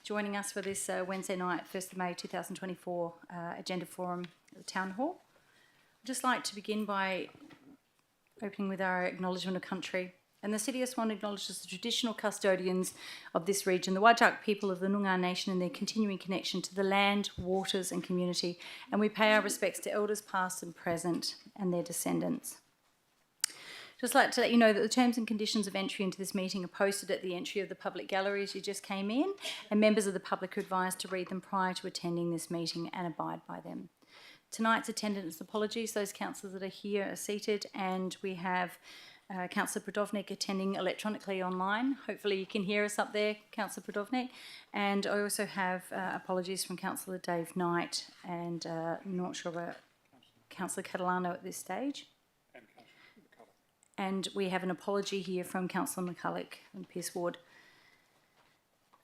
joining us for this Wednesday night, 1st of May 2024 Agenda Forum at the Town Hall. I'd just like to begin by opening with our acknowledgement of country. And the City of Swan acknowledges the traditional custodians of this region, the Whadjuk people of the Noongar Nation, and their continuing connection to the land, waters and community. And we pay our respects to elders past and present and their descendants. Just like to let you know that the terms and conditions of entry into this meeting are posted at the entry of the public gallery as you just came in, and members of the public are advised to read them prior to attending this meeting and abide by them. Tonight's attendance apologies. Those councillors that are here are seated, and we have Councillor Prodovnik attending electronically online. Hopefully you can hear us up there, Councillor Prodovnik. And I also have apologies from Councillor Dave Knight, and not sure about Councillor Catalano at this stage. And we have an apology here from Councillor McCulloch from Pierce Ward.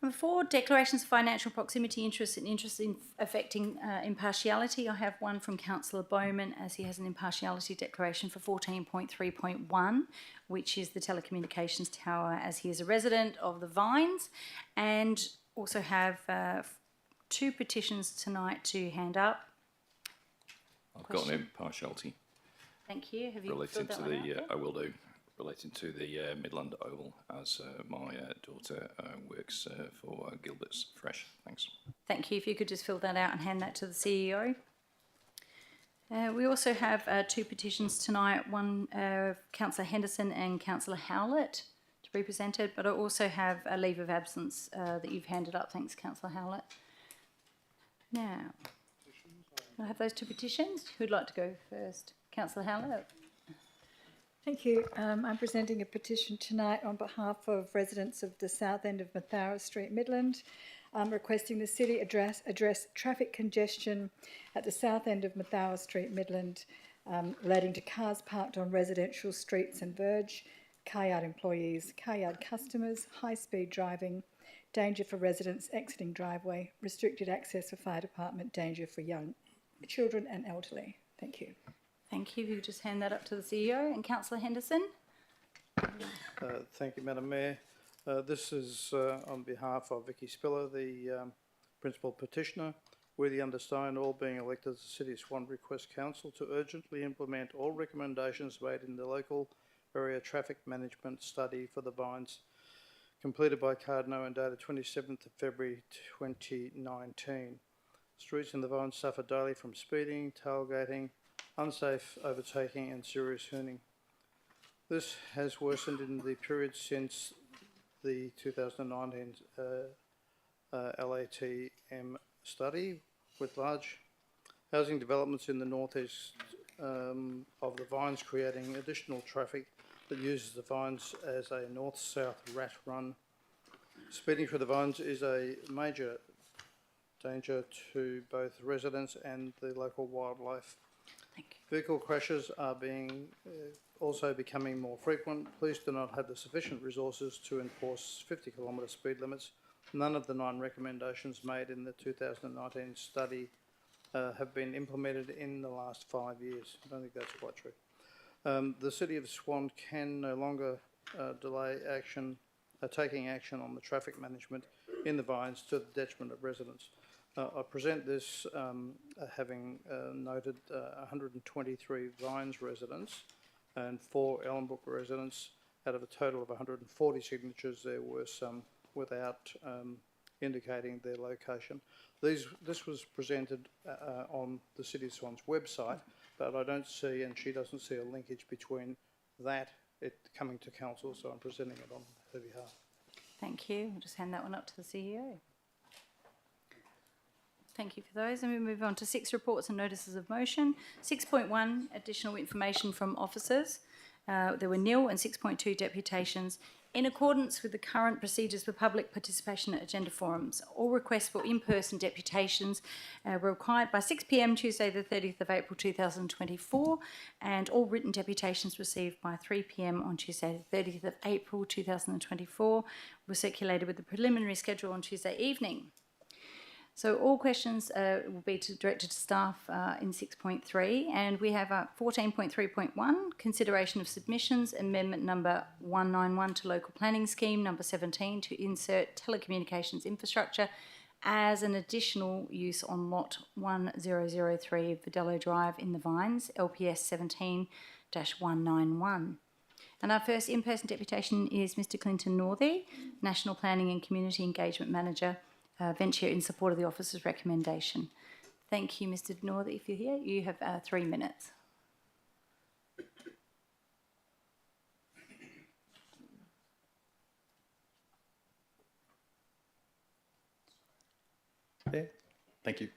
Number 4, declarations of financial proximity, interest and interest in affecting impartiality. I have one from Councillor Bowman, as he has an impartiality declaration for 14.3.1, which is the telecommunications tower, as he is a resident of the Vines, and also have 2 petitions tonight to hand up. I've got an impartiality. Thank you. Have you relating filled that to one the out? I will do, relating to the Midland Oval, as my daughter works for Gilbert's Fresh. Thanks. Thank you. If you could just fill that out and hand that to the CEO. We also have 2 petitions tonight, one Councillor Henderson and Councillor Howlett to be presented, but I also have a leave of absence that you've handed up. Thanks, Councillor Howlett. Now, I have those 2 petitions. Who'd like to go first? Councillor Howlett. Thank you. I'm presenting a petition tonight on behalf of residents of the south end of Mathara Street, Midland, requesting the city address traffic congestion at the south end of Mathara Street, Midland, relating to cars parked on residential streets and verge, car yard employees, car yard customers, high-speed driving, danger for residents exiting driveway, restricted access for fire department, danger for young children and elderly. Thank you. Thank you. If you could just hand that up to the CEO. And Councillor Henderson. Thank you, Madam Mayor. This is on behalf of Vicky Spiller, the principal petitioner. We, the undersigned, all being elected as the City of Swan, request Council to urgently implement all recommendations made in the local area traffic management study for the Vines, completed by Cardno and dated 27th of February 2019. Streets in the Vines suffer daily from speeding, tailgating, unsafe overtaking and serious hooning. This has worsened in the period since the 2019 LATM study, with large housing developments in the northeast of the Vines creating additional traffic that uses the Vines as a north-south rat run. Speeding through the Vines is a major danger to both residents and the local wildlife. Vehicle crashes are also becoming more frequent. Police do not have the sufficient resources to enforce 50-kilometre speed limits. None of the 9 recommendations made in the 2019 study have been implemented in the last 5 years. I don't think that's quite true. The City of Swan can no longer delay taking action on the traffic management in the Vines to the detriment of residents. I present this having noted 123 Vines residents and 4 Ellenbrook residents. Out of a total of 140 signatures, there were some without indicating their location. This was presented on the City of Swan's website, but I don't see, and she doesn't see, a linkage between that, it coming to Council, so I'm presenting it on her behalf. Thank you. I'll just hand that one up to the CEO. Thank you for those. And we move on to 6 reports and notices of motion. 6.1, additional information from officers. There were nil, and 6.2, deputations. In accordance with the current procedures for public participation at agenda forums, all requests for in-person deputations were required by 6 p.m. Tuesday the 30th of April 2024, and all written deputations received by 3 p.m. on Tuesday the 30th of April 2024 were circulated with the preliminary schedule on Tuesday evening. So all questions will be directed to staff in 6.3, and we have 14.3.1, consideration of submissions, amendment number 191 to local planning scheme, number 17, to insert telecommunications infrastructure as an additional use on lot 1003 Vidello Drive in the Vines, LPS 17-191. And our first in-person deputation is Mr. Clinton Northey, National Planning and Community Engagement Manager, Venture in support of the officer's recommendation. Thank you, Mr. Northey, if you're here. You have 3 minutes. Yeah, thank you.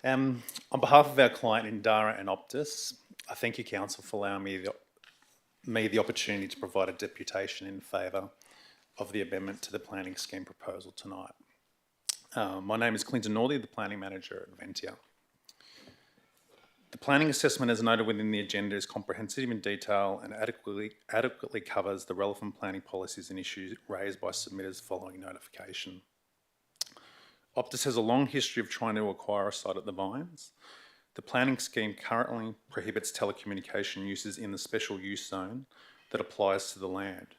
On behalf of our client Indara and Optus, I thank you, Council, for allowing me the opportunity to provide a deputation in favour of the amendment to the planning scheme proposal tonight. My name is Clinton Northey, the Planning Manager at Ventia. The planning assessment, as noted within the agenda, is comprehensive in detail and adequately covers the relevant planning policies and issues raised by submitters following notification. Optus has a long history of trying to acquire a site at the Vines. The planning scheme currently prohibits telecommunication uses in the special use zone that applies to the land.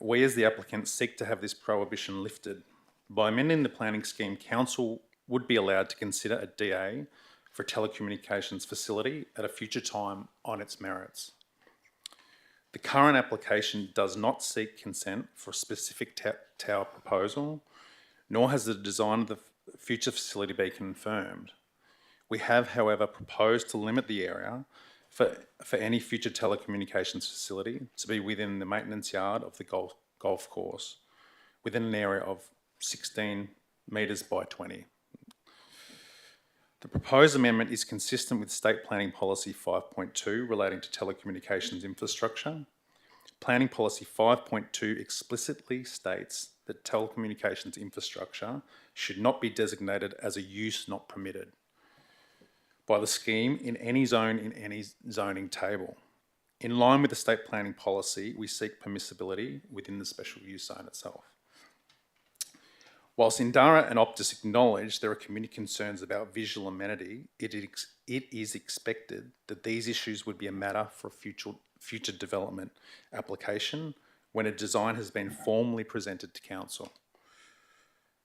We as the applicant seek to have this prohibition lifted. By amending the planning scheme, Council would be allowed to consider a DA for a telecommunications facility at a future time on its merits. The current application does not seek consent for a specific tower proposal, nor has the design of the future facility been confirmed. We have, however, proposed to limit the area for any future telecommunications facility to be within the maintenance yard of the golf course, within an area of 16 metres by 20. The proposed amendment is consistent with State Planning Policy 5.2 relating to telecommunications infrastructure. Planning Policy 5.2 explicitly states that telecommunications infrastructure should not be designated as a use not permitted by the scheme in any zone in any zoning table. In line with the state planning policy, we seek permissibility within the special use zone itself. Whilst Indara and Optus acknowledge there are community concerns about visual amenity, it is expected that these issues would be a matter for a future development application when a design has been formally presented to Council.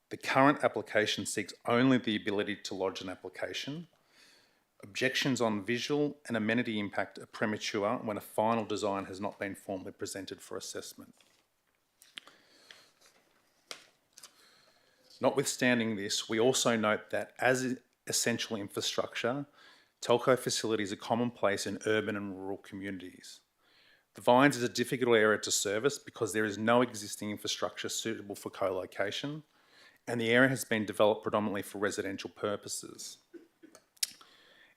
The current application seeks only the ability to lodge an application. Objections on visual and amenity impact are premature when a final design has not been formally presented for assessment. Notwithstanding this, we also note that as essential infrastructure, telco facilities are commonplace in urban and rural communities. The Vines is a difficult area to service because there is no existing infrastructure suitable for co-location, and the area has been developed predominantly for residential purposes.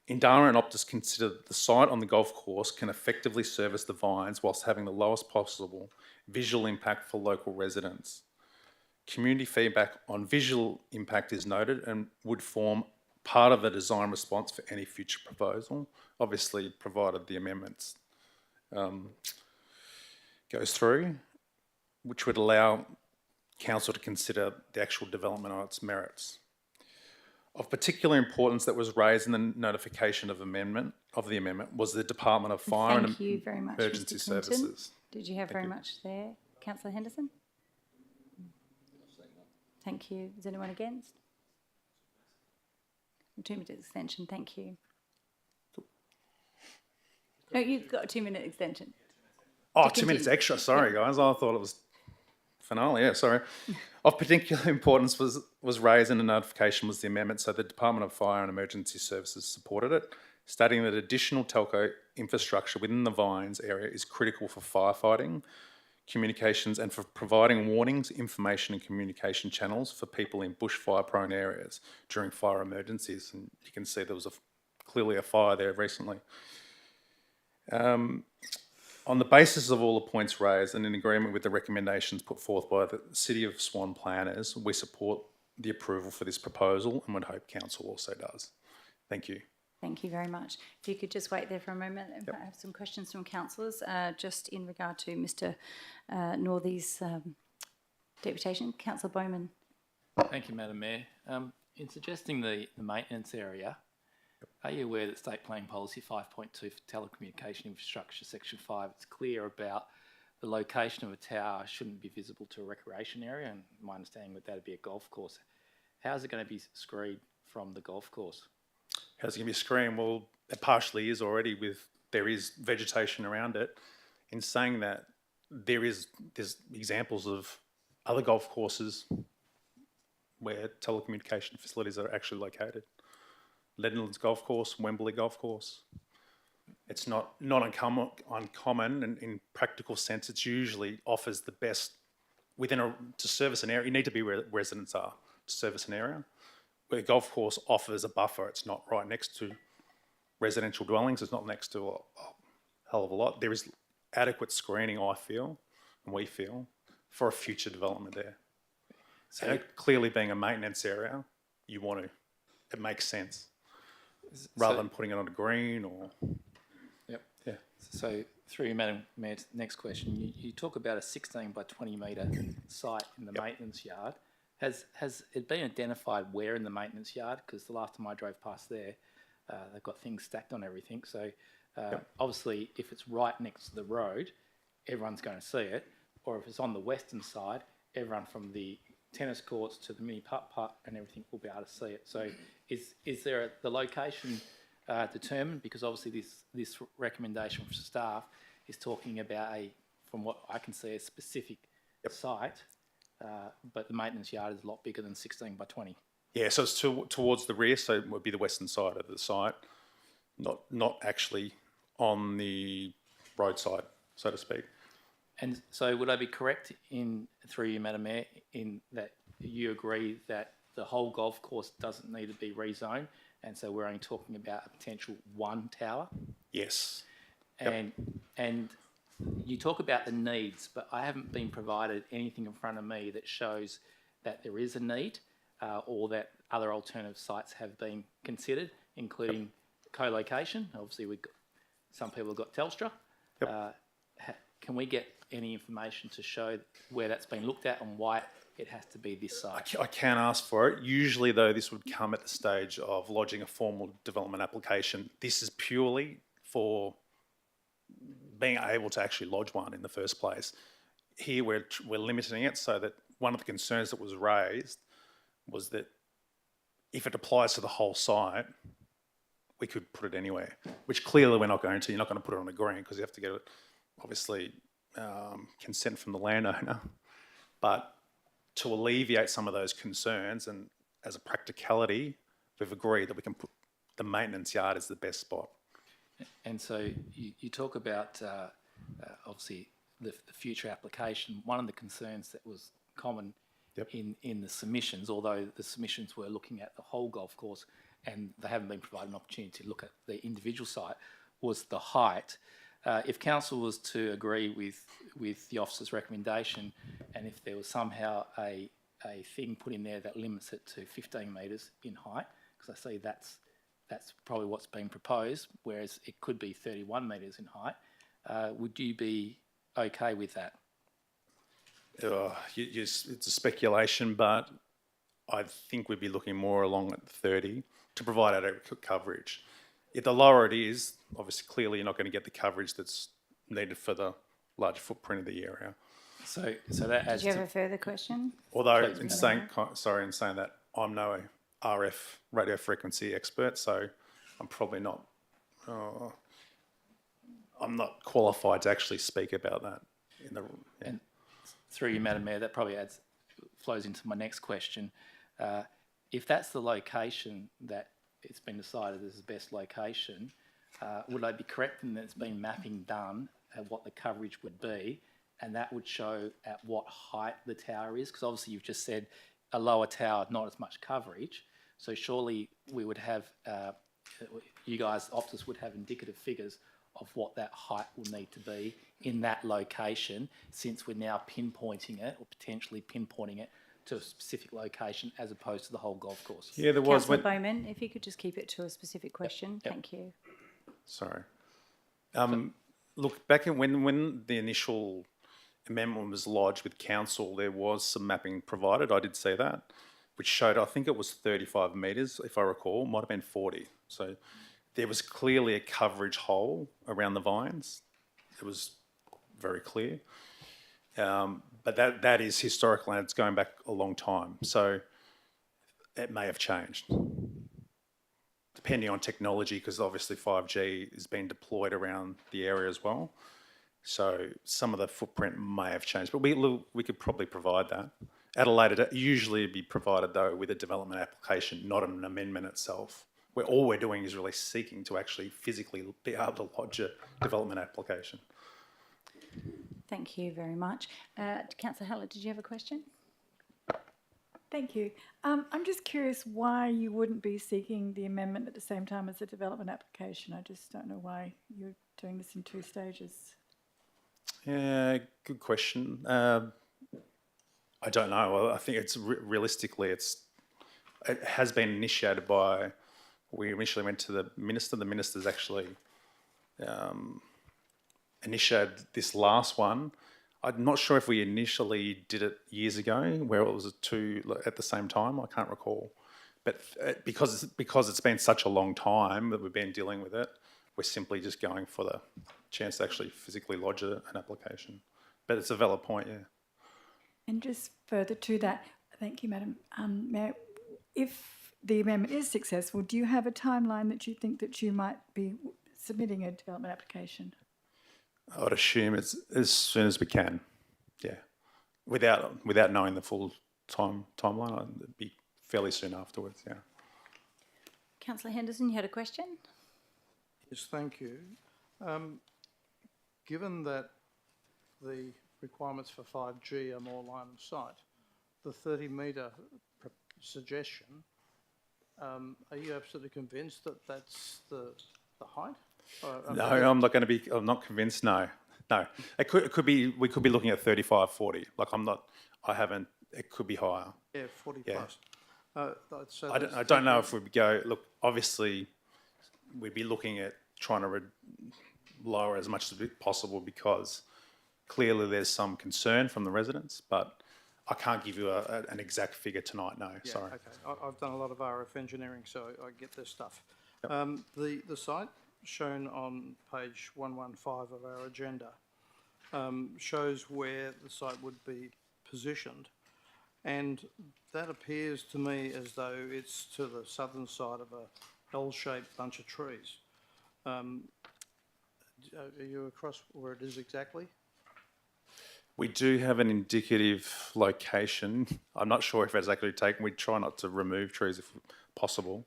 Indara and Optus consider that the site on the golf course can effectively service the Vines whilst having the lowest possible visual impact for local residents. Community feedback on visual impact is noted and would form part of the design response for any future proposal, obviously provided the amendments goes through, which would allow Council to consider the actual development on its merits. Of particular importance that was raised in the notification of the amendment was the Department of Fire and Thank you very much, Emergency Mr. Clinton. Services. Did you have very much there? Councillor Henderson? Thank you. Is anyone against? 2 minute extension, thank you. No, you've got a 2 minute extension. Oh, To 2 minutes continue. extra. Sorry, guys. I thought it was finale. Yeah, sorry. Of particular importance was raised in the notification was the amendment. So the Department of Fire and Emergency Services supported it, stating that additional telco infrastructure within the Vines area is critical for firefighting, communications, and for providing warnings, information, and communication channels for people in bushfire-prone areas during fire emergencies. And you can see there was clearly a fire there recently. On the basis of all the points raised and in agreement with the recommendations put forth by the City of Swan planners, we support the approval for this proposal and would hope Council also does. Thank you. Thank you very much. If you could just wait there for a moment, and I have some questions from councillors, just in regard to Mr. Northey's deputation. Councillor Bowman, Thank you, Madam Mayor. In suggesting the maintenance area, are you aware that State Planning Policy 5.2 for telecommunication infrastructure, Section 5, it's clear about the location of a tower shouldn't be visible to a recreation area, and my understanding would that would be a golf course. How is it going to be screened from the golf course? How's it going to be screened? Well, it partially is already there is vegetation around it. In saying that, there's examples of other golf courses where telecommunication facilities are actually located. Leadlands Golf Course, Wembley Golf Course. It's not uncommon, and in practical sense, it usually offers the best to service an area. You need to be where residents are to service an area. Where a golf course offers a buffer, it's not right next to residential dwellings. It's not next to a hell of a lot. There is adequate screening, I feel, and we feel, for a future development there. So clearly, being a maintenance area, it makes sense, rather than putting it on a green or. Yep. Yeah. So through you, Madam Mayor, next question. You talk about a 16 by 20 metre site in the maintenance yard. Has it been identified where in the maintenance yard? Because the last time I drove past there, they've got things stacked on everything. So obviously, if it's right next to the road, everyone's going to see it. Or if it's on the western side, everyone from the tennis courts to the mini putt and everything will be able to see it. So is there the location determined? Because obviously this recommendation from staff is talking about from what I can see, a specific site, but the maintenance yard is a lot bigger than 16 by 20. Yeah, so it's towards the rear, so it would be the western side of the site, not actually on the roadside, so to speak. And so would I be correct through you, Madam Mayor, in that you agree that the whole golf course doesn't need to be rezoned, and so we're only talking about a potential one tower? Yes. And you talk about the needs, but I haven't been provided anything in front of me that shows that there is a need or that other alternative sites have been considered, including co-location. Obviously, some people have got Telstra. Can we get any information to show where that's been looked at and why it has to be this site? I can ask for it. Usually, though, this would come at the stage of lodging a formal development application. This is purely for being able to actually lodge one in the first place. Here, we're limiting it so that one of the concerns that was raised was that if it applies to the whole site, we could put it anywhere, which clearly we're not going to. You're not going to put it on a green because you have to get it, obviously, consent from the landowner. But to alleviate some of those concerns and as a practicality, we've agreed that we can put the maintenance yard as the best spot. And so you talk about, obviously, the future application. One of the concerns that was common in the submissions, although the submissions were looking at the whole golf course and they haven't been provided an opportunity to look at the individual site, was the height. If council was to agree with the officer's recommendation, and if there was somehow a thing put in there that limits it to 15 metres in height, because I see that's probably what's been proposed, whereas it could be 31 metres in height, would you be okay with that? It's a speculation, but I think we'd be looking more along at 30 to provide adequate coverage. If the lower it is, obviously, clearly you're not going to get the coverage that's needed for the large footprint of the area. So that adds Did you to... have a further question? Although, Please, in saying that, I'm no RF radio frequency expert, so I'm probably not. I'm not qualified to actually speak about that. And through you, Madam Mayor, that probably flows into my next question. If that's the location that it's been decided is the best location, would I be correct in that it's been mapping done at what the coverage would be, and that would show at what height the tower is? Because obviously you've just said a lower tower, not as much coverage. So surely we would have, you guys, Optus, would have indicative figures of what that height will need to be in that location, since we're now pinpointing it or potentially pinpointing it to a specific location as opposed to the whole golf course. Yeah, there was. Councillor Bowman, if you could just keep it to a specific question. Thank you. Sorry. Look, back when the initial amendment was lodged with council, there was some mapping provided. I did see that. which showed, I think it was 35 metres, if I recall, might have been 40. So there was clearly a coverage hole around the vines. It was very clear. But that is historical and it's going back a long time. So it may have changed, depending on technology, because obviously 5G is being deployed around the area as well. So some of the footprint may have changed, but we could probably provide that. At a later date, usually it'd be provided though with a development application, not an amendment itself, where all we're doing is really seeking to actually physically be able to lodge a development application. Thank you very much. Councillor Hallett, did you have a question? Thank you. I'm just curious why you wouldn't be seeking the amendment at the same time as the development application. I just don't know why you're doing this in 2 stages. Yeah, good question. I don't know. Well, I think it's realistically, it has been initiated by. We initially went to the minister. The minister's actually initiated this last one. I'm not sure if we initially did it years ago, where it was 2 at the same time. I can't recall, but because it's been such a long time that we've been dealing with it, we're simply just going for the chance to actually physically lodge an application. But it's a valid point, yeah. And just further to that, thank you, Madam Mayor. If the amendment is successful, do you have a timeline that you think that you might be submitting a development application? I would assume it's as soon as we can, yeah. Without knowing the full timeline, it'd be fairly soon afterwards, yeah. Councillor Henderson, you had a question? Yes, thank you. Given that the requirements for 5G are more line of sight, the 30-metre suggestion, are you absolutely convinced that that's the height? No, I'm not convinced, no. It could be, we could be looking at 35, 40. Like it could be higher. Yeah, 40 Yeah. plus. So I don't know if we'd go, look, obviously we'd be looking at trying to lower as much as possible because clearly there's some concern from the residents, but I can't give you an exact figure tonight, no, Yeah, sorry. okay. I've done a lot of RF engineering, so I get this stuff. Yep. The site shown on page 115 of our agenda shows where the site would be positioned, and that appears to me as though it's to the southern side of a L-shaped bunch of trees. Are you across where it is exactly? We do have an indicative location. I'm not sure if it's actually taken. We try not to remove trees if possible.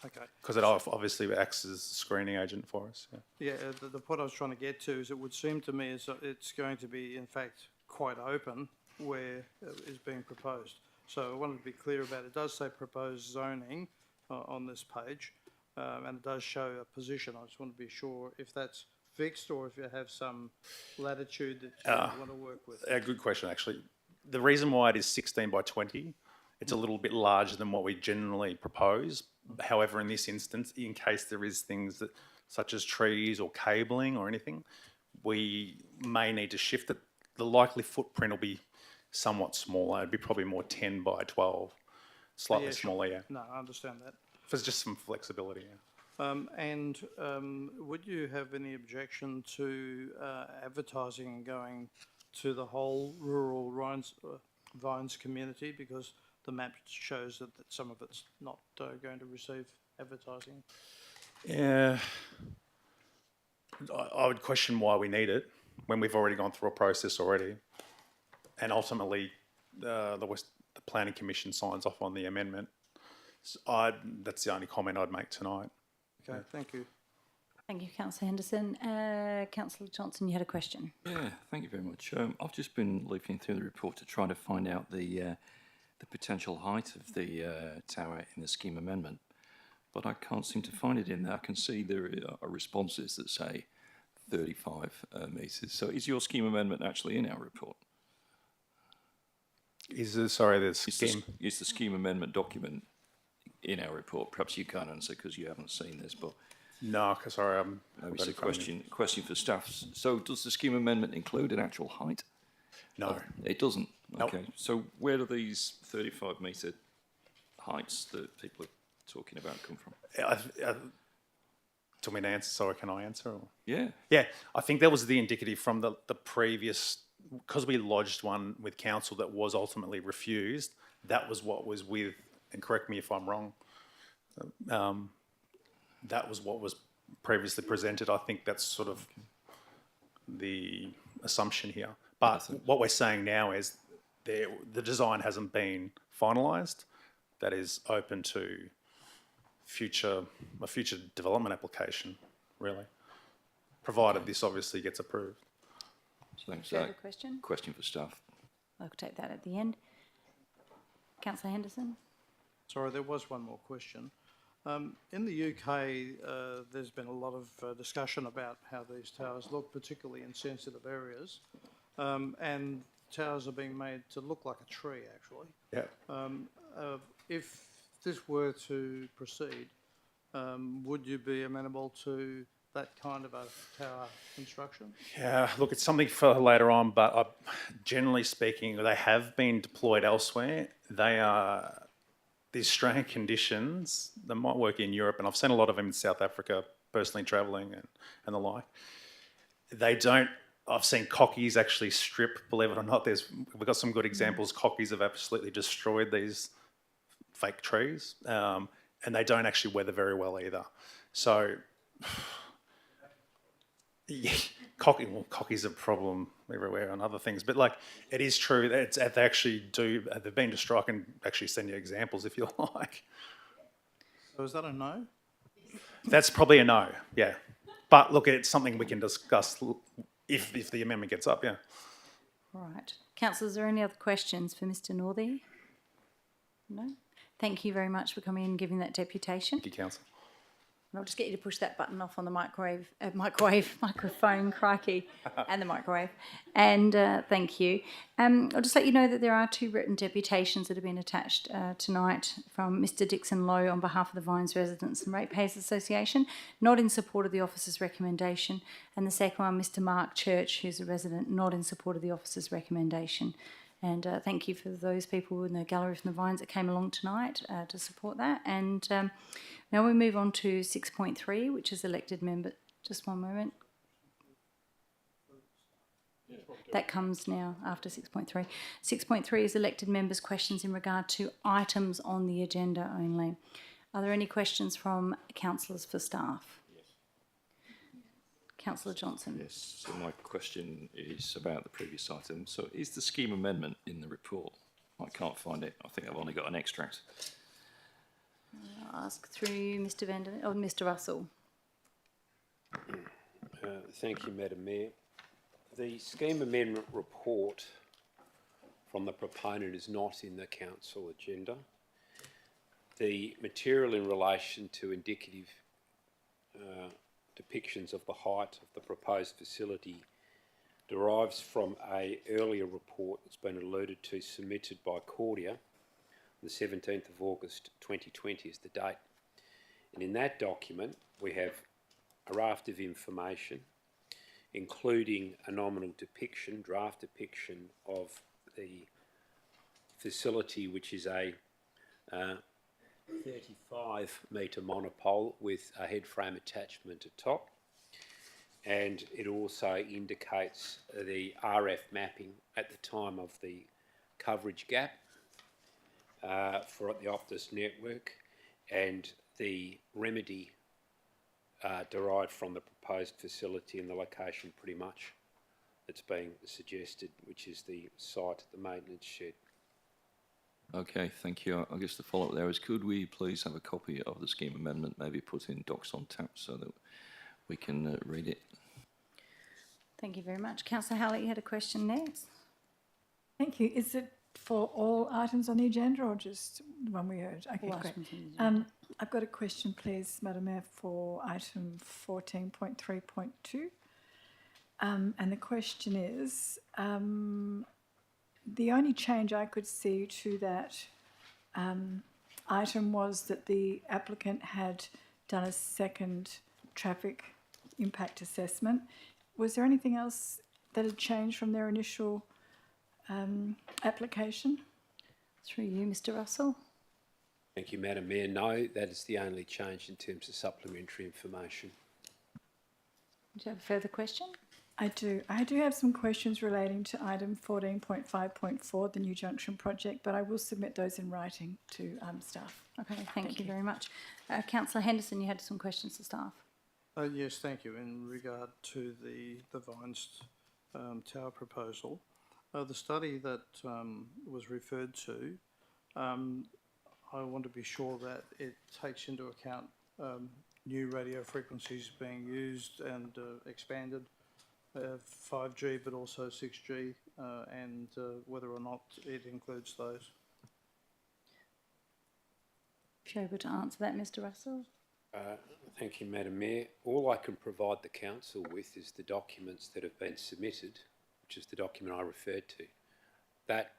Okay. Because it obviously acts as a screening agent for us. Yeah. Yeah, the point I was trying to get to is it would seem to me as that it's going to be, in fact, quite open where is being proposed. So I wanted to be clear about it. It does say proposed zoning on this page, and it does show a position. I just want to be sure if that's fixed or if you have some latitude that you want to work with. A good question, actually. The reason why it is 16 by 20, it's a little bit larger than what we generally propose. However, in this instance, in case there is things that, such as trees or cabling or anything, we may need to shift it. The likely footprint will be somewhat smaller. It'd be probably more 10 by 12, slightly Yeah, sure. smaller, yeah. No, I understand that. There's just some flexibility, yeah. Would you have any objection to advertising and going to the whole rural vines community, because the map shows that some of it's not going to receive advertising? Yeah, I would question why we need it when we've already gone through a process already, and ultimately the Planning Commission signs off on the amendment. So that's the only comment I'd make tonight. Okay, thank you. Thank you, Councillor Henderson. Councillor Johnson, you had a question. Yeah, thank you very much. I've just been leafing through the report to try to find out the potential height of the tower in the scheme amendment, but I can't seem to find it in there. I can see there are responses that say 35 metres. So is your scheme amendment actually in our report? Is the scheme amendment document in our report? Perhaps you can't answer because you haven't seen this, but No, sorry, maybe it's a question for staff. So does the scheme amendment include an actual height? No. It doesn't. Nope. Okay. So where do these 35 metre heights that people are talking about come from? Do you want me to answer? Sorry, can I answer? Or? Yeah. Yeah, I think that was the indicative from the previous, because we lodged one with council that was ultimately refused. That was what was with, and correct me if I'm wrong, that was what was previously presented. I think that's sort of the assumption here. But what we're saying now is the design hasn't been finalised. That is open to a future development application, really, provided this obviously gets approved. Thanks. Further question? Question for staff. I'll take that at the end. Councillor Henderson? Sorry, there was one more question. In the UK, there's been a lot of discussion about how these towers look, particularly in sensitive areas, and towers are being made to look like a tree, actually. Yeah. If this were to proceed, would you be amenable to that kind of a tower construction? Yeah, look, it's something for later on, but generally speaking, they have been deployed elsewhere. They are the Australian conditions. They might work in Europe, and I've seen a lot of them in South Africa, personally travelling and the like. They don't. I've seen cockies actually strip. Believe it or not, we've got some good examples. Cockies have absolutely destroyed these fake trees, and they don't actually weather very well either. So. Yeah, cocky's a problem everywhere and other things, but like it is true that they actually do. They've been destroyed. I can actually send you examples if you like. So is that a no? That's probably a no. Yeah, but look, it's something we can discuss if the amendment gets up. Yeah. All right. Councillors, are there any other questions for Mr Northey? No? Thank you very much for coming in and giving that deputation. Thank you, Council. And I'll just get you to push that button off on the microphone, crikey, and the microwave. And thank you. I'll just let you know that there are 2 written deputations that have been attached tonight from Mr Dixon Lowe on behalf of the Vines Residents and Ratepayers Association, not in support of the officer's recommendation. And the second one, Mr Mark Church, who's a resident, not in support of the officer's recommendation. And thank you for those people in the gallery from the Vines that came along tonight to support that. And now we move on to 6.3, which is elected member. Just one moment. That comes now after 6.3. 6.3 is elected members' questions in regard to items on the agenda only. Are there any questions from councillors for staff? Yes. Councillor Johnson. Yes. So my question is about the previous item. So is the scheme amendment in the report? I can't find it. I think I've only got an extract. I'll ask through Mr Russell. Thank you, Madam Mayor. The scheme amendment report from the proponent is not in the council agenda. The material in relation to indicative depictions of the height of the proposed facility derives from an earlier report that's been alluded to, submitted by Cordia. The 17th of August 2020 is the date. And in that document, we have a raft of information, including a nominal depiction, draft depiction of the facility, which is a 35-metre monopole with a head frame attachment atop. And it also indicates the RF mapping at the time of the coverage gap for the Optus network, and the remedy derived from the proposed facility and the location pretty much that's being suggested, which is the site at the maintenance shed. Okay, thank you. I guess the follow-up there is, could we please have a copy of the scheme amendment, maybe put in docs on tap so that we can read it? Thank you very much. Councillor Hallett, you had a question next. Thank you. Is it for all items on the agenda or just the one we heard? Okay, All great. items on the agenda. I've got a question, please, Madam Mayor, for item 14.3.2. And the question is, the only change I could see to that item was that the applicant had done a second traffic impact assessment. Was there anything else that had changed from their initial application? Through you, Mr Russell. Thank you, Madam Mayor. No, that is the only change in terms of supplementary information. Do you have a further question? I do. I do have some questions relating to item 14.5.4, the New Junction project, but I will submit those in writing to staff. Okay, thank you very much. Councillor Henderson, you had some questions to staff. Yes, thank you. In regard to the Vines Tower proposal, the study that was referred to, I want to be sure that it takes into account new radio frequencies being used and expanded, 5G but also 6G, and whether or not it includes those. If you're able to answer that, Mr Russell. Thank you, Madam Mayor. All I can provide the council with is the documents that have been submitted, which is the document I referred to. That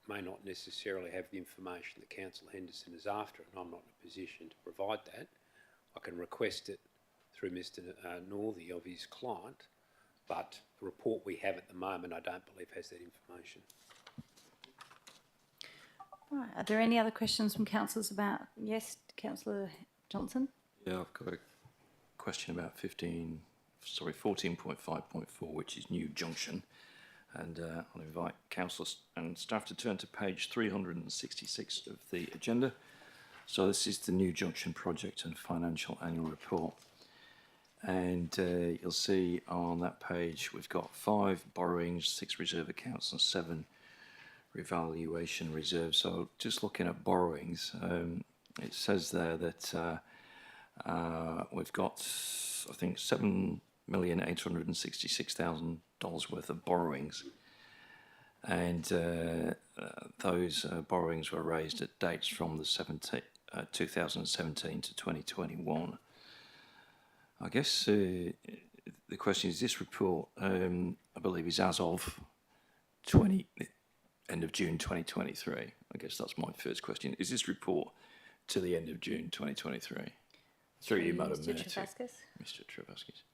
may not necessarily have the information that Councillor Henderson is after, and I'm not in a position to provide that. I can request it through Mr Northey of his client, but the report we have at the moment I don't believe has that information. Right, are there any other questions from councillors about? Yes, Councillor Johnson. Yeah, I've got a question about 14.5.4, which is New Junction. And I'll invite councillors and staff to turn to page 366 of the agenda. So this is the New Junction project and financial annual report. And you'll see on that page we've got 5 borrowings, 6 reserve accounts and 7 revaluation reserves. So just looking at borrowings, it says there that we've got, I think, $7,866,000 worth of borrowings, and those borrowings were raised at dates from the 2017 to 2021. I guess the question is, this report, I believe, is as of end of June 2023. I guess that's my first question. Is this report to the end of June 2023? Through you, Madam Mayor. Mr Travaskis.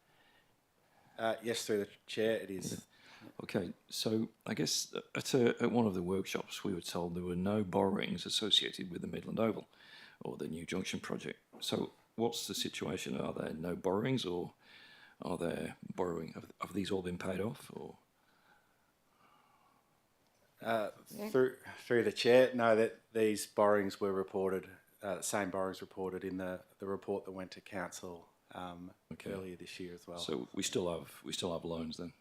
Yes, through the chair, it is. Yeah. Okay, so I guess at one of the workshops we were told there were no borrowings associated with the Midland Oval or the New Junction project. So what's the situation? Are there no borrowings, or are there borrowing? Have these all been paid off, or? Through the chair, no, that these borrowings were reported, the same borrowings reported in the report that went to council earlier this year as well. So we still have loans then?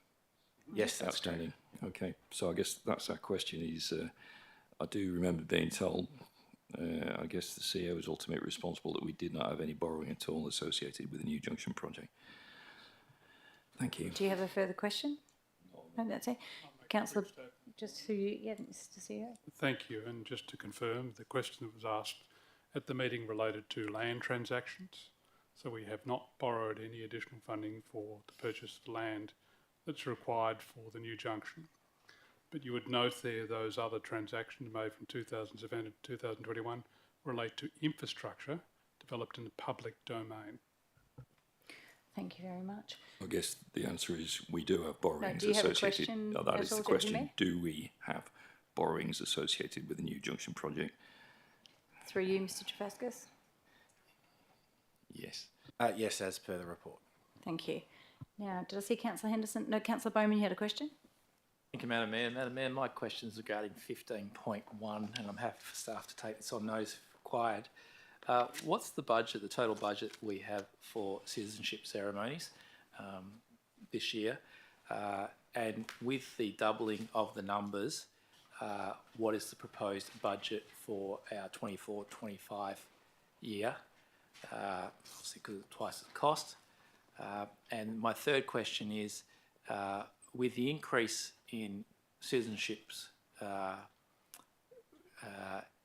Yes, that's outstanding. Okay, so I guess that's our question. Is I do remember being told, I guess the CEO was ultimately responsible, that we did not have any borrowing at all associated with the New Junction project. Thank you. Do you have a further question? No, that's it. Councillor, just who you, yeah, Mr CEO. Thank you, and just to confirm, the question that was asked at the meeting related to land transactions. So we have not borrowed any additional funding for the purchase of land that's required for the New Junction. But you would note there those other transactions made from 2007 to 2021 relate to infrastructure developed in the public domain. Thank you very much. I guess the answer is we do have borrowings do you have a associated. question That as is the well, question. Deputy Do we have borrowings associated with the New Junction project? Through you, Mr Travaskis. Yes. Yes, as per the report. Thank you. Now, did I see Councillor Henderson? No, Councillor Bowman, you had a question? Thank you, Madam Mayor. Madam Mayor, my question is regarding 15.1, and I'm happy for staff to take this on notice if required. What's the budget, the total budget we have for citizenship ceremonies this year? And with the doubling of the numbers, what is the proposed budget for our 24-25 year? Obviously, because it's twice the cost. And my third question is, with the increase in citizenships,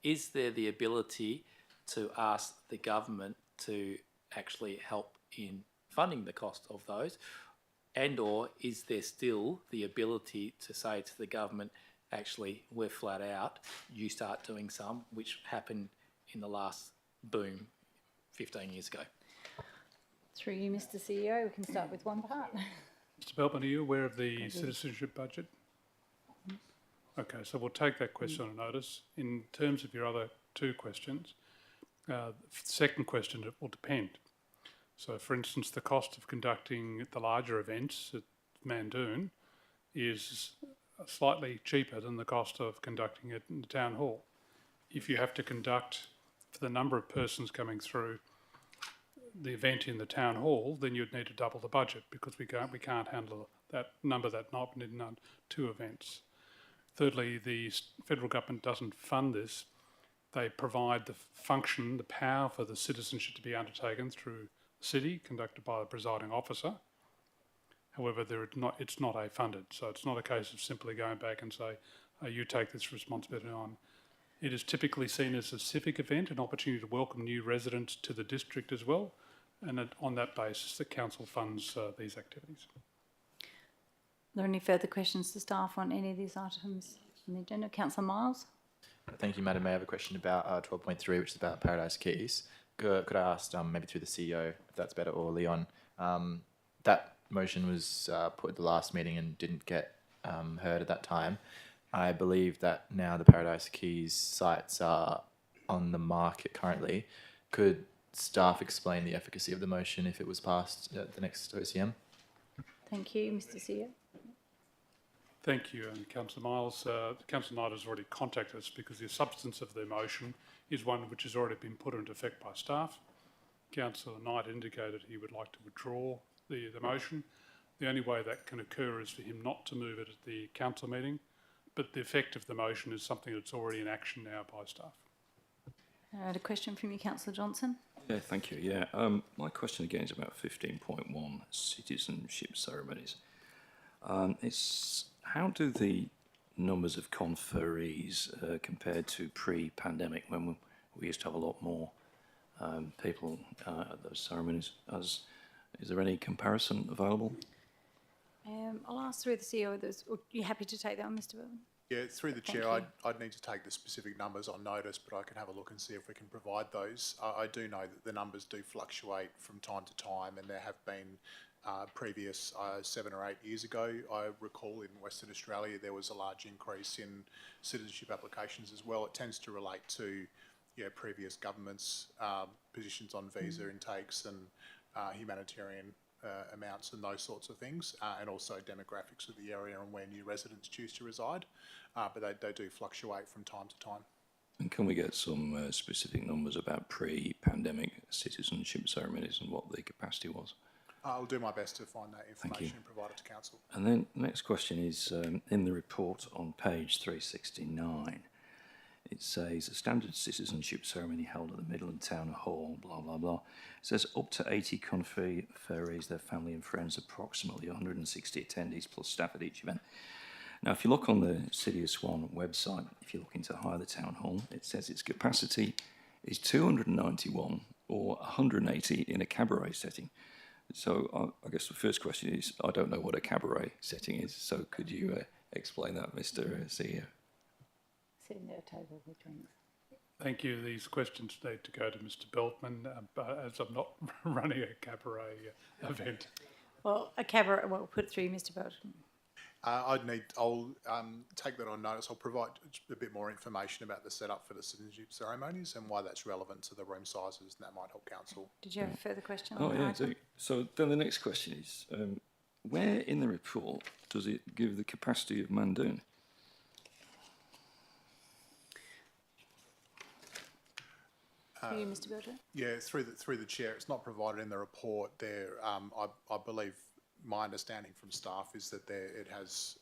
is there the ability to ask the government to actually help in funding the cost of those, and or is there still the ability to say to the government, actually, we're flat out, you start doing some, which happened in the last boom 15 years ago? Through you, Mr CEO, we can start with one part. Mr Belbin, are you aware of the citizenship budget? Okay, so we'll take that question on notice. In terms of your other 2 questions. Second question, it will depend. So, for instance, the cost of conducting the larger events at Mandoon is slightly cheaper than the cost of conducting it in the town hall. If you have to conduct, for the number of persons coming through the event in the town hall, then you'd need to double the budget, because we can't handle that number that night in 2 events. Thirdly, the federal government doesn't fund this. They provide the function, the power for the citizenship to be undertaken through the city, conducted by the presiding officer. However, it's not A funded, so it's not a case of simply going back and say, you take this responsibility on. It is typically seen as a civic event, an opportunity to welcome new residents to the district as well, and on that basis, the council funds these activities. Are there any further questions to staff on any of these items on the agenda? Councillor Miles? Thank you, Madam Mayor. I have a question about 12.3, which is about Paradise Keys. Could I ask, maybe through the CEO, if that's better, or Leon, that motion was put at the last meeting and didn't get heard at that time. I believe that now the Paradise Keys sites are on the market currently. Could staff explain the efficacy of the motion if it was passed at the next OCM? Thank you, Mr. CEO. Thank you, and Councillor Miles. Councillor Knight has already contacted us because the substance of the motion is one which has already been put into effect by staff. Councillor Knight indicated he would like to withdraw the motion. The only way that can occur is for him not to move it at the council meeting, but the effect of the motion is something that's already in action now by staff. I had a question from you, Councillor Johnson. Yeah, thank you. Yeah, my question again is about 15.1 citizenship ceremonies. It's how do the numbers of conferees compare to pre-pandemic, when we used to have a lot more people at those ceremonies? Is there any comparison available? I'll ask through the CEO. Are you happy to take that one, Mr. Burton? Yeah, through the Thank chair, you. I'd need to take the specific numbers on notice, but I can have a look and see if we can provide those. I do know that the numbers do fluctuate from time to time, and there have been previous 7 or 8 years ago, I recall in Western Australia there was a large increase in citizenship applications as well. It tends to relate to previous governments' positions on visa intakes and humanitarian amounts and those sorts of things, and also demographics of the area and where new residents choose to reside, but they do fluctuate from time to time. And can we get some specific numbers about pre-pandemic citizenship ceremonies and what the capacity was? I'll do my best to find that information and provide it to council. And then next question is, in the report on page 369, it says a standard citizenship ceremony held at the Midland Town Hall, blah, blah, blah. It says up to 80 conferees, their family and friends, approximately 160 attendees plus staff at each event. Now, if you look on the City of Swan website, if you're looking to hire the Town Hall, it says its capacity is 291 or 180 in a cabaret setting. So I guess the first question is, I don't know what a cabaret setting is, so could you explain that, Mr. CEO? Sitting at a table with drinks. Thank you. These questions need to go to Mr. Beltman, as I'm not running a cabaret event. Well, a cabaret, well, put it through you, Mr. Beltman. I'll take that on notice. I'll provide a bit more information about the setup for the citizenship ceremonies and why that's relevant to the room sizes, and that might help council. Did you have a further question? Oh, on yeah, that item? so then the next question is, where in the report does it give the capacity of Mandoon? For you, Mr. Beltman. Yeah, through the chair, it's not provided in the report. There, I believe my understanding from staff is that it has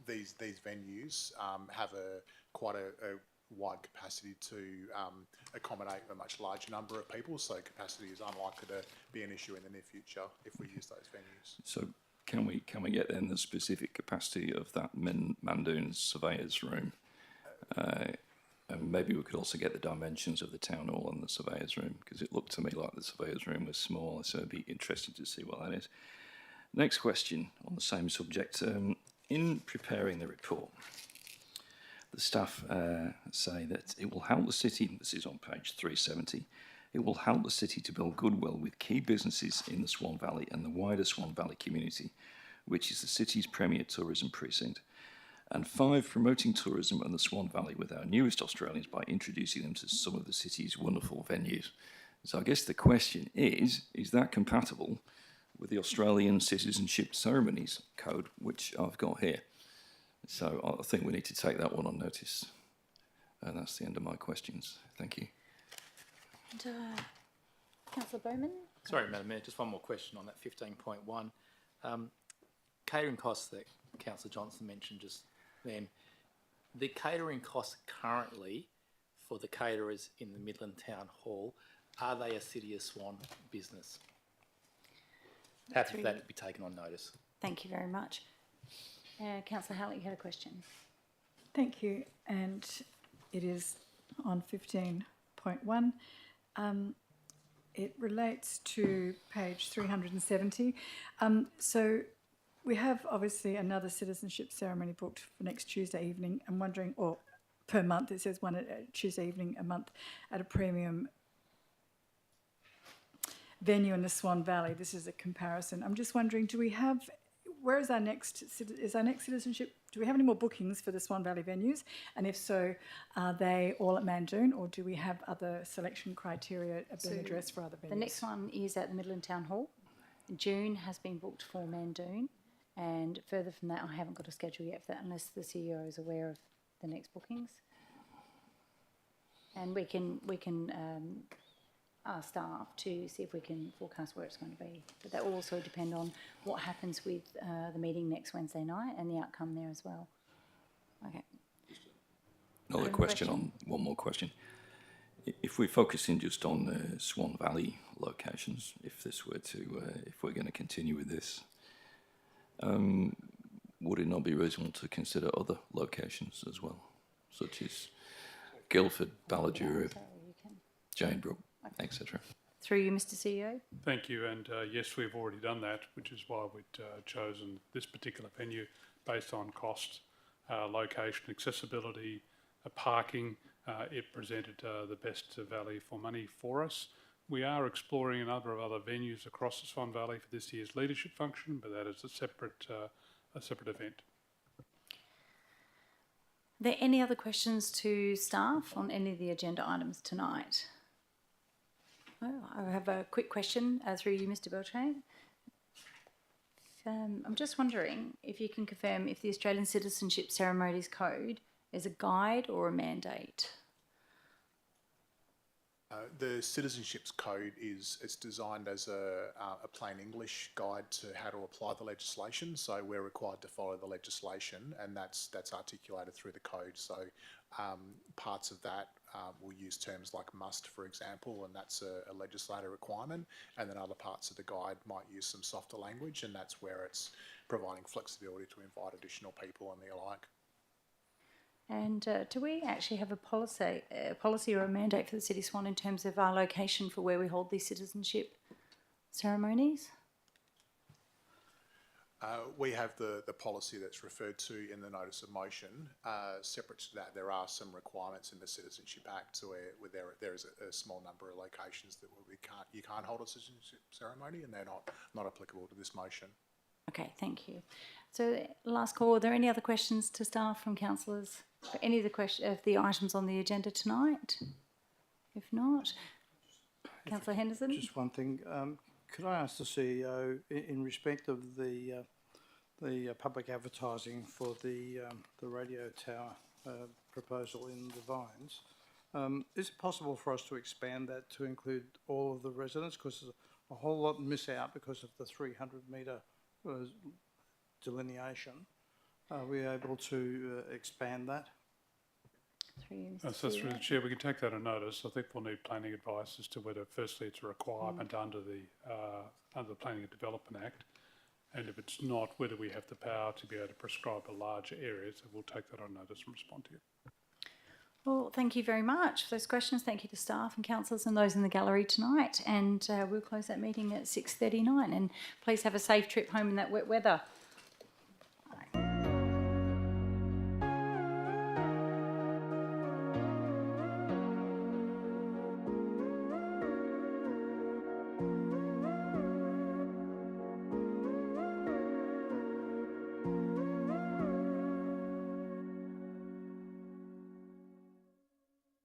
these venues have quite a wide capacity to accommodate a much larger number of people. So capacity is unlikely to be an issue in the near future if we use those venues. So can we get then the specific capacity of that Mandoon surveyor's room? And maybe we could also get the dimensions of the town hall and the surveyor's room, because it looked to me like the surveyor's room was small, so it'd be interesting to see what that is. Next question on the same subject. In preparing the report, the staff say that it will help the city, this is on page 370, it will help the city to build goodwill with key businesses in the Swan Valley and the wider Swan Valley community, which is the city's premier tourism precinct. And 5, promoting tourism in the Swan Valley with our newest Australians by introducing them to some of the city's wonderful venues. So I guess the question is that compatible with the Australian Citizenship Ceremonies Code, which I've got here? So I think we need to take that one on notice. And that's the end of my questions. Thank you. And, Councillor Bowman? Sorry, Madam Mayor, just one more question on that 15.1. Catering costs that Councillor Johnson mentioned just then. The catering costs currently for the caterers in the Midland Town Hall, are they a City of Swan business? Happy for that to be taken on notice. Thank you very much. Councillor Hallett, you had a question. Thank you, and it is on 15.1. It relates to page 370. So we have obviously another citizenship ceremony booked for next Tuesday evening. I'm wondering, or per month, it says one at Tuesday evening a month at a premium venue in the Swan Valley. This is a comparison. I'm just wondering, do we have, where is our next citizenship? Do we have any more bookings for the Swan Valley venues? And if so, are they all at Mandoon, or do we have other selection criteria being addressed for other venues? The next one is at the Midland Town Hall. June has been booked for Mandoon, and further from that, I haven't got a schedule yet for that unless the CEO is aware of the next bookings. And we can ask staff to see if we can forecast where it's going to be. But that will also depend on what happens with the meeting next Wednesday night and the outcome there as well. Okay. Another question on, one more question. If we're focusing just on the Swan Valley locations, if this were to, if we're going to continue with this, would it not be reasonable to consider other locations as well, such as Guildford, Ballajura, Janebrook, etc.? Through you, Mr. CEO. Thank you, and yes, we've already done that, which is why we'd chosen this particular venue based on cost, location, accessibility, parking. It presented the best value for money for us. We are exploring a number of other venues across the Swan Valley for this year's leadership function, but that is a separate event. Are there any other questions to staff on any of the agenda items tonight? Oh, I have a quick question through you, Mr. Beltran. I'm just wondering if you can confirm if the Australian Citizenship Ceremonies Code is a guide or a mandate? The Citizenships Code it's designed as a plain English guide to how to apply the legislation. So we're required to follow the legislation, and that's articulated through the code. So parts of that will use terms like must, for example, and that's a legislator requirement. And then other parts of the guide might use some softer language, and that's where it's providing flexibility to invite additional people and the like. And do we actually have a policy or a mandate for the City of Swan in terms of our location for where we hold these citizenship ceremonies? We have the policy that's referred to in the notice of motion. Separate to that, there are some requirements in the Citizenship Act where there is a small number of locations that you can't hold a citizenship ceremony, and they're not applicable to this motion. Okay, thank you. So last call, are there any other questions to staff from councillors for any of the items on the agenda tonight? If not, Councillor Henderson? Just one thing. Could I ask the CEO, in respect of the public advertising for the radio tower proposal in the Vines, is it possible for us to expand that to include all of the residents? Because there's a whole lot miss out because of the 300-metre delineation. Are we able to expand that? So through the Chair, we can take that on notice. I think we'll need planning advice as to whether, firstly, it's a requirement under the Planning and Development Act, and if it's not, whether we have the power to be able to prescribe a larger area. So we'll take that on notice and respond to you. Well, thank you very much for those questions. Thank you to staff and councillors and those in the gallery tonight. And we'll close that meeting at 6:39. And please have a safe trip home in that wet weather.